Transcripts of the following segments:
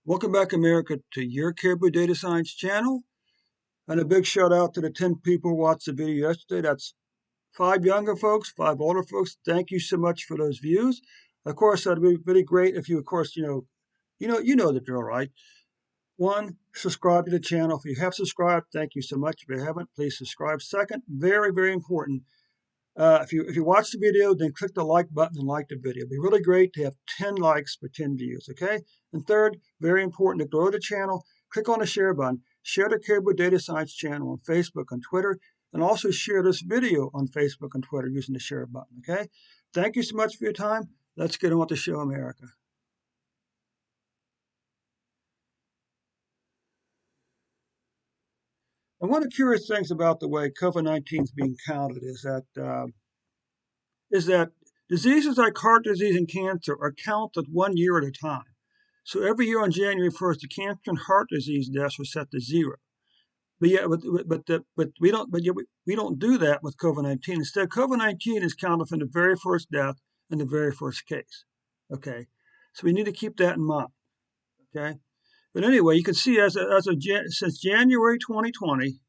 Welcome back, America, to your Caribou Data Science channel. And a big shout out to the 10 people who watched the video yesterday. That's 5 younger folks, 5 older folks. Thank you so much for those views. Of course, that'd be really great if you, of course, you know the drill, right? One, subscribe to the channel. If you have subscribed, thank you so much. If you haven't, please subscribe. Second, very, very important. If you watch the video, then click the like button and like the video. It'd be really great to have 10 likes for 10 views, okay? And third, very important to grow the channel, click on the share button. Share the Caribou Data Science channel on Facebook and Twitter, and also share this video on Facebook and Twitter using the share button, okay? Thank you so much for your time. Let's get on with the show, America. And one of the curious things about the way COVID-19 is being counted is that diseases like heart disease and cancer are counted 1 year at a time. So every year on January 1st, the cancer and heart disease deaths were set to 0. But we don't do that with COVID-19. Instead, COVID-19 is counted from the very first death and the very first case. Okay, so we need to keep that in mind. Okay, but anyway, you can see since January 2020,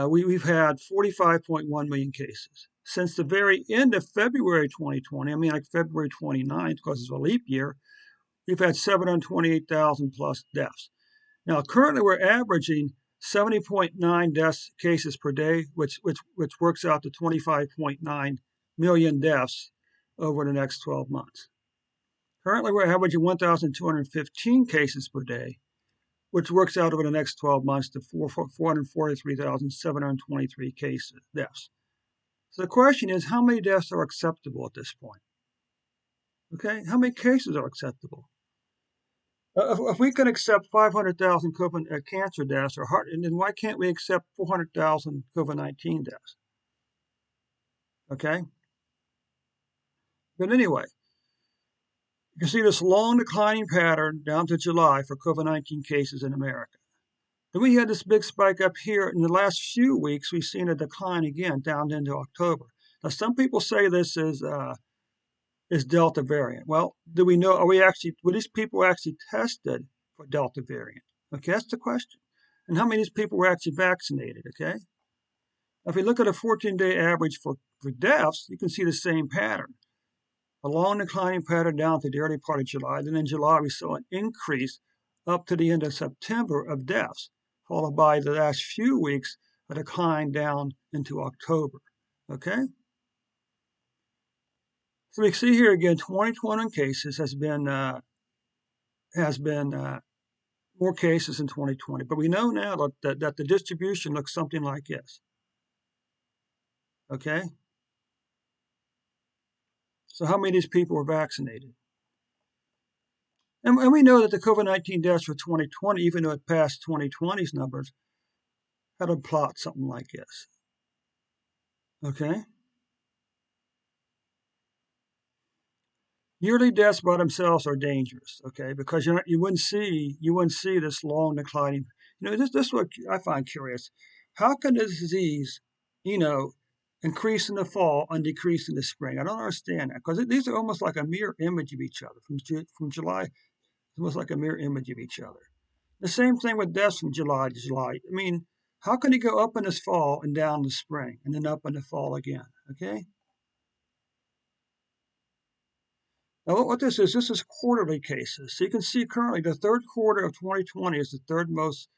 we've had 45.1 million cases. Since the very end of February 2020, I mean like February 29th, because it's a leap year, we've had 728,000 plus deaths. Now, currently we're averaging 70.9 cases per day, which works out to 25.9 million deaths over the next 12 months. Currently, we're averaging 1,215 cases per day, which works out over the next 12 months to 443,723 deaths. So the question is, how many deaths are acceptable at this point? Okay, how many cases are acceptable? If we can accept 500,000 cancer deaths or heart, then why can't we accept 400,000 COVID-19 deaths? Okay? But anyway, you can see this long declining pattern down to July for COVID-19 cases in America. Then we had this big spike up here. In the last few weeks, we've seen a decline again down into October. Now, some people say this is Delta variant. Well, do we know, were these people actually tested for Delta variant? Okay, that's the question. And how many of these people were actually vaccinated, okay? If we look at a 14-day average for deaths, you can see the same pattern. A long declining pattern down to the early part of July. Then in July, we saw an increase up to the end of September of deaths, followed by the last few weeks, a decline down into October, okay? So we see here again, 2021 cases has been more cases in 2020, but we know now that the distribution looks something like this. Okay. So how many of these people were vaccinated? And we know that the COVID-19 deaths for 2020, even though it passed 2020's numbers, had a plot something like this. Okay. Yearly deaths by themselves are dangerous, okay, because you wouldn't see this long declining. This is what I find curious. How can this disease, increase in the fall and decrease in the spring? I don't understand that, because these are almost like a mirror image of each other. From July, it's almost like a mirror image of each other. The same thing with deaths from July to July. I mean, how can it go up in this fall and down in the spring, and then up in the fall again? Okay. Now, what this is quarterly cases. So you can see currently the third quarter of 2020 is the third most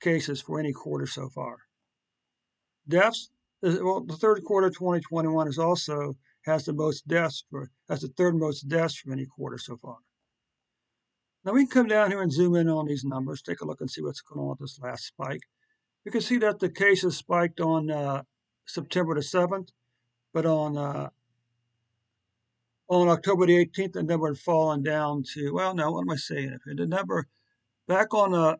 cases for any quarter so far. Deaths, the third quarter of 2021 has the third most deaths for any quarter so far. Now we can come down here and zoom in on these numbers, take a look and see what's going on with this last spike. You can see that the cases spiked on September the 7th, but on October the 18th, the number had fallen down to, well, no, what am I saying? The number back on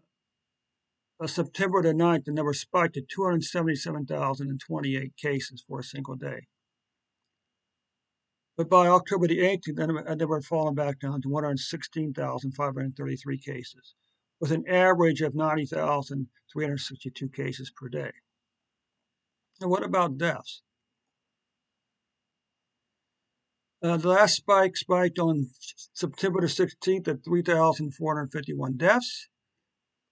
September the 9th, the number spiked to 277,028 cases for a single day. But by October the 18th, the number had fallen back down to 116,533 cases, with an average of 90,362 cases per day. And what about deaths? The last spiked on September the 16th at 3,451 deaths.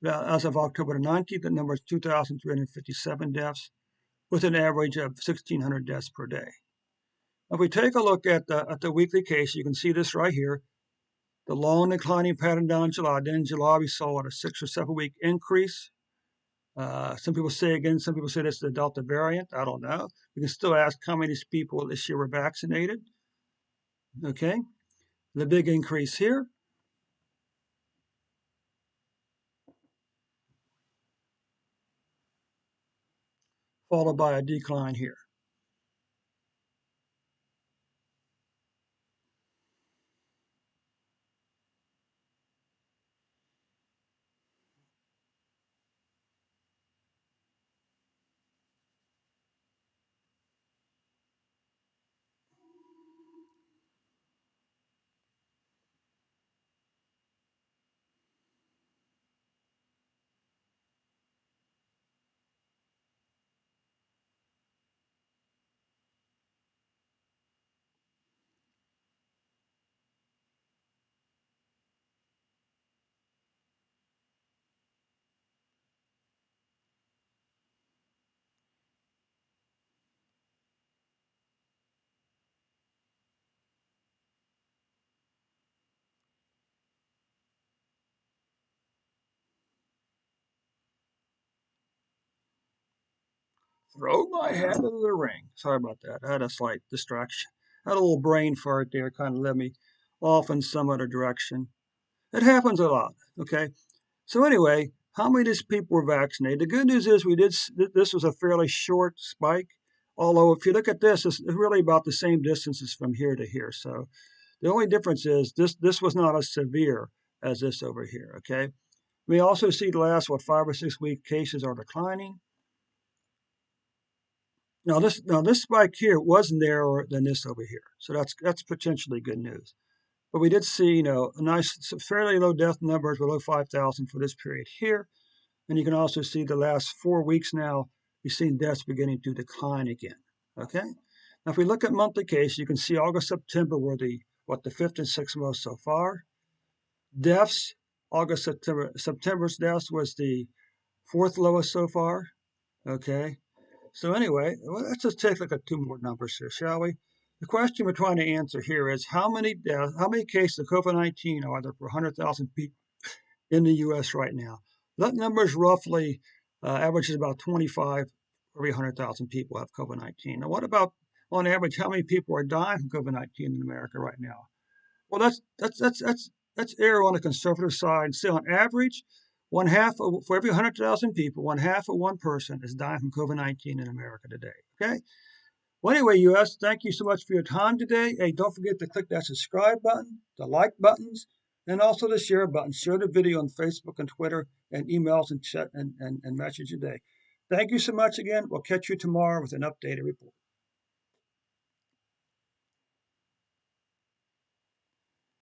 As of October the 19th, the number is 2,357 deaths, with an average of 1,600 deaths per day. If we take a look at the weekly case, you can see this right here. The long declining pattern down in July. Then in July, we saw a 6 or 7 week increase. Some people say this is the Delta variant. I don't know. We can still ask how many people this year were vaccinated. Okay, the big increase here, followed by a decline here. Throw my hat into the ring. Sorry about that. I had a slight distraction. I had a little brain fart there, kind of led me off in some other direction. It happens a lot. Okay. So anyway, how many of these people were vaccinated? The good news is this was a fairly short spike. Although if you look at this, it's really about the same distances from here to here. So the only difference is this was not as severe as this over here. Okay. We also see the last 5 or 6 week cases are declining. Now this spike here was narrower than this over here, so that's potentially good news. But we did see, a nice, fairly low death numbers below 5,000 for this period here. And you can also see the last 4 weeks now, we've seen deaths beginning to decline again. Okay. Now, if we look at monthly cases, you can see August, September were the fifth and sixth most so far. Deaths, September's deaths was the fourth lowest so far. Okay. So anyway, let's just take a look at two more numbers here, shall we? The question we're trying to answer here is how many cases of COVID-19 are there per 100,000 people in the U.S. right now? That number is roughly averages about 25 every 100,000 people have COVID-19. Now, what about on average? How many people are dying from COVID-19 in America right now? Well, that's err on the conservative side. Say on average, for every 100,000 people, one half of one person is dying from COVID-19 in America today. Okay. Well, anyway, US, thank you so much for your time today. Hey, don't forget to click that subscribe button, the like buttons, and also the share button. Share the video on Facebook and Twitter and emails and chat and message today. Thank you so much again. We'll catch you tomorrow with an updated report.